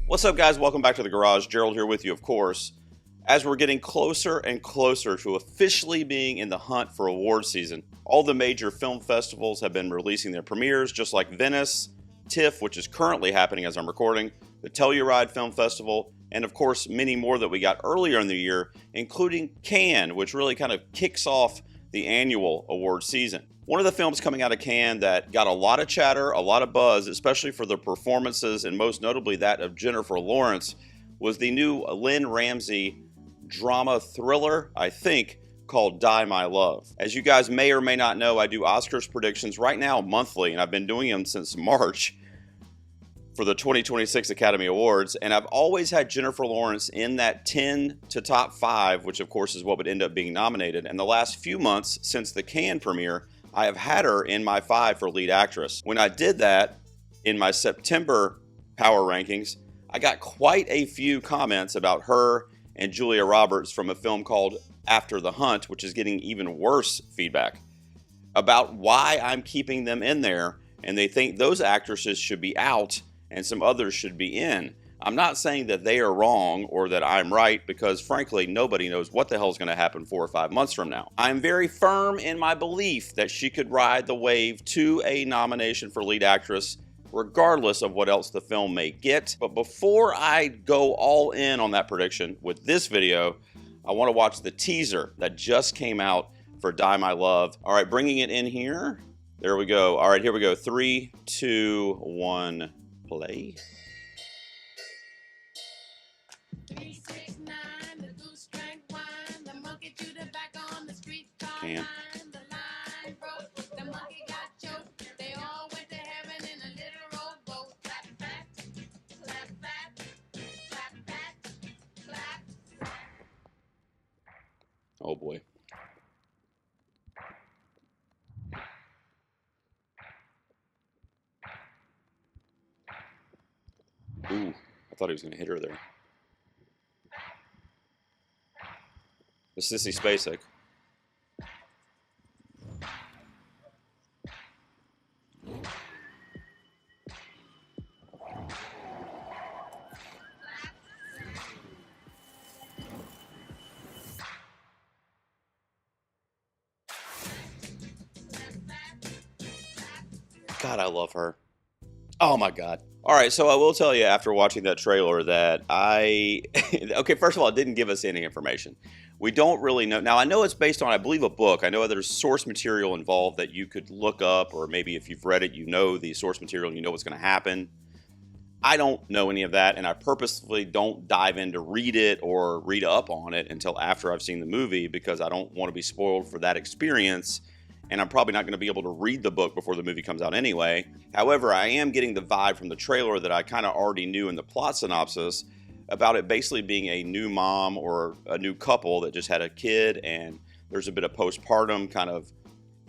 What's up, guys? Welcome back to the garage. Gerald here with you, of course. As we're getting closer and closer to officially being in the hunt for award season, all the major film festivals have been releasing their premieres, just like Venice, TIFF, which is currently happening as I'm recording, the Telluride Film Festival, and of course many more that we got earlier in the year, including Cannes, which really kind of kicks off the annual award season. One of the films coming out of Cannes that got a lot of chatter, a lot of buzz, especially for the performances, and most notably that of Jennifer Lawrence, was the new Lynn Ramsey drama thriller, I think, called Die My Love. As you guys may or may not know, I do Oscars predictions right now monthly, and I've been doing them since March for the 2026 Academy Awards, and I've always had Jennifer Lawrence in that 10 to top 5, which of course is what would end up being nominated. And the last few months since the Cannes premiere, I have had her in my 5 for lead actress. When I did that in my September power rankings, I got quite a few comments about her and Julia Roberts from a film called After the Hunt, which is getting even worse feedback, about why I'm keeping them in there, and they think those actresses should be out and some others should be in. I'm not saying that they are wrong or that I'm right, because frankly, nobody knows what the hell is going to happen 4 or 5 months from now. I'm very firm in my belief that she could ride the wave to a nomination for lead actress, regardless of what else the film may get. But before I go all in on that prediction with this video, I want to watch the teaser that just came out for Die My Love. All right, bringing it in here. There we go. All right, here we go. 3, 2, 1, play. Can. Oh boy. Ooh, I thought he was going to hit her there. The Sissy Spacek. God, I love her. Oh my God. All right, so I will tell you after watching that trailer that okay, first of all, it didn't give us any information. We don't really know. Now, I know it's based on, I believe, a book. I know there's source material involved that you could look up, or maybe if you've read it, you know the source material and you know what's going to happen. I don't know any of that, and I purposefully don't dive in to read it or read up on it until after I've seen the movie, because I don't want to be spoiled for that experience. And I'm probably not going to be able to read the book before the movie comes out anyway. However, I am getting the vibe from the trailer that I kind of already knew in the plot synopsis about it basically being a new mom or a new couple that just had a kid, and there's a bit of postpartum kind of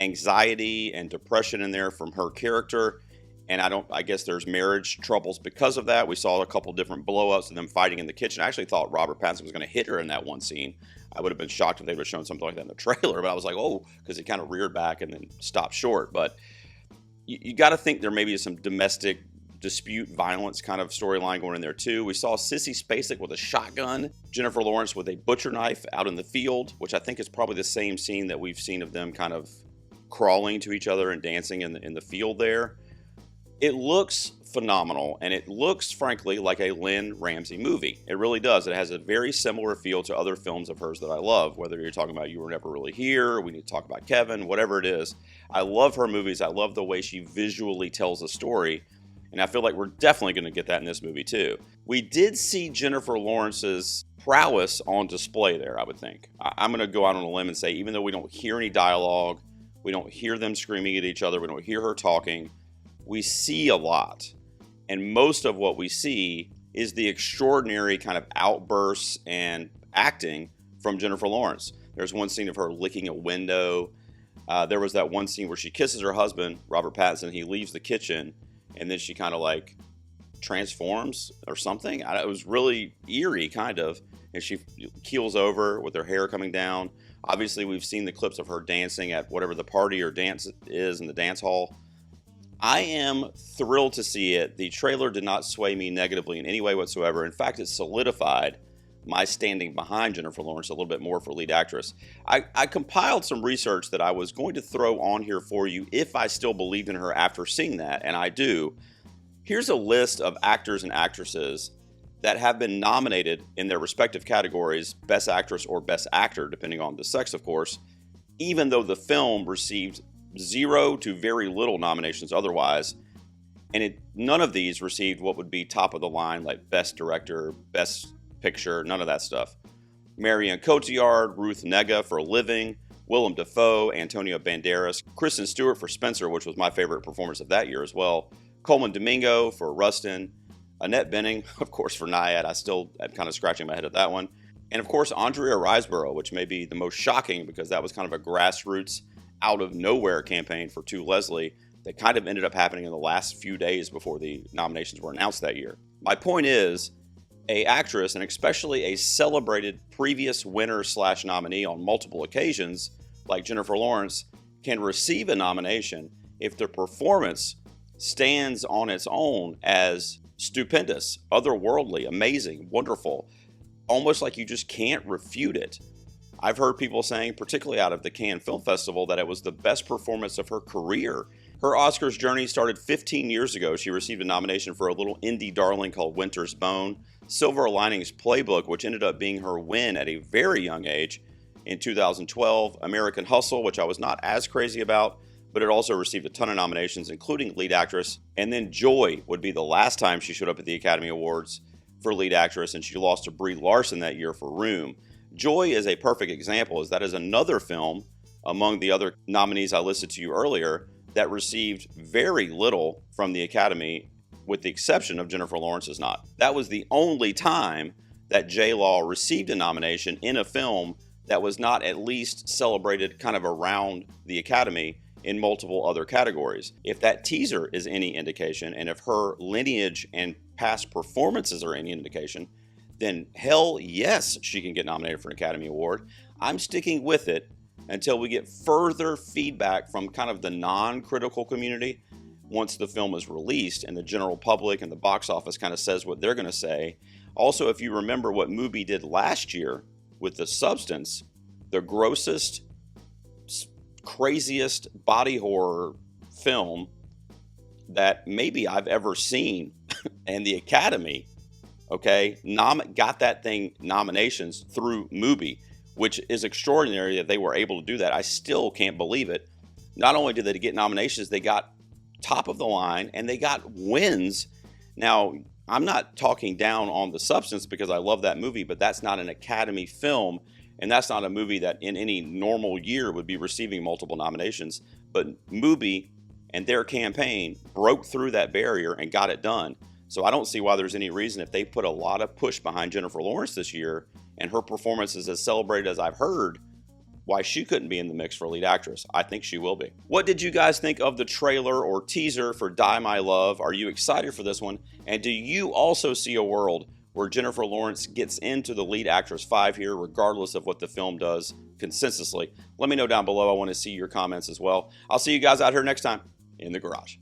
anxiety and depression in there from her character. And I guess there's marriage troubles because of that. We saw a couple different blow-ups of them fighting in the kitchen. I actually thought Robert Pattinson was going to hit her in that one scene. I would have been shocked if they would have shown something like that in the trailer, but I was like, oh, because it kind of reared back and then stopped short. But you got to think there may be some domestic dispute violence kind of storyline going in there too. We saw Sissy Spacek with a shotgun, Jennifer Lawrence with a butcher knife out in the field, which I think is probably the same scene that we've seen of them kind of crawling to each other and dancing in the field there. It looks phenomenal, and it looks, frankly, like a Lynn Ramsey movie. It really does. It has a very similar feel to other films of hers that I love, whether you're talking about You Were Never Really Here, We Need to Talk About Kevin, whatever it is. I love her movies. I love the way she visually tells a story, and I feel like we're definitely going to get that in this movie, too. We did see Jennifer Lawrence's prowess on display there, I would think. I'm going to go out on a limb and say, even though we don't hear any dialogue, we don't hear them screaming at each other, we don't hear her talking, we see a lot. And most of what we see is the extraordinary kind of outbursts and acting from Jennifer Lawrence. There's one scene of her licking a window. There was that one scene where she kisses her husband, Robert Pattinson. He leaves the kitchen, and then she kind of like transforms or something. It was really eerie, kind of. And she keels over with her hair coming down. Obviously, we've seen the clips of her dancing at whatever the party or dance is in the dance hall. I am thrilled to see it. The trailer did not sway me negatively in any way whatsoever. In fact, it solidified my standing behind Jennifer Lawrence a little bit more for lead actress. I compiled some research that I was going to throw on here for you if I still believed in her after seeing that, and I do. Here's a list of actors and actresses that have been nominated in their respective categories, Best Actress or Best Actor, depending on the sex, of course, even though the film received 0 to very little nominations otherwise, and none of these received what would be top of the line, like Best Director, Best Picture, none of that stuff. Marion Cotillard, Ruth Negga for Living, Willem Dafoe, Antonio Banderas, Kristen Stewart for Spencer, which was my favorite performance of that year as well, Coleman Domingo for Rustin, Annette Bening, of course, for Naiad. I still am kind of scratching my head at that one. And of course, Andrea Riseborough, which may be the most shocking because that was kind of a grassroots, out of nowhere campaign for To Leslie that kind of ended up happening in the last few days before the nominations were announced that year. My point is, an actress, and especially a celebrated previous winner/nominee on multiple occasions, like Jennifer Lawrence, can receive a nomination if their performance stands on its own as stupendous, otherworldly, amazing, wonderful, almost like you just can't refute it. I've heard people saying, particularly out of the Cannes Film Festival, that it was the best performance of her career. Her Oscars journey started 15 years ago. She received a nomination for a little indie darling called Winter's Bone, Silver Linings Playbook, which ended up being her win at a very young age in 2012, American Hustle, which I was not as crazy about, but it also received a ton of nominations, including lead actress. And then Joy would be the last time she showed up at the Academy Awards for lead actress, and she lost to Brie Larson that year for Room. Joy is a perfect example, as that is another film among the other nominees I listed to you earlier that received very little from the Academy, with the exception of Jennifer Lawrence's nod. That was the only time that J-Law received a nomination in a film that was not at least celebrated kind of around the Academy in multiple other categories. If that teaser is any indication, and if her lineage and past performances are any indication, then hell yes, she can get nominated for an Academy Award. I'm sticking with it until we get further feedback from kind of the non-critical community once the film is released and the general public and the box office kind of says what they're going to say. Also, if you remember what Mubi did last year with The Substance, the grossest, craziest body horror film that maybe I've ever seen, and the Academy, got that thing nominations through Mubi, which is extraordinary that they were able to do that. I still can't believe it. Not only did they get nominations, they got top of the line and they got wins. Now, I'm not talking down on The Substance because I love that movie, but that's not an Academy film, and that's not a movie that in any normal year would be receiving multiple nominations. But Mubi and their campaign broke through that barrier and got it done. So I don't see why there's any reason, if they put a lot of push behind Jennifer Lawrence this year and her performance is as celebrated as I've heard, why she couldn't be in the mix for lead actress. I think she will be. What did you guys think of the trailer or teaser for Die My Love? Are you excited for this one? And do you also see a world where Jennifer Lawrence gets into the lead actress 5 here, regardless of what the film does consensusly? Let me know down below. I want to see your comments as well. I'll see you guys out here next time in the garage.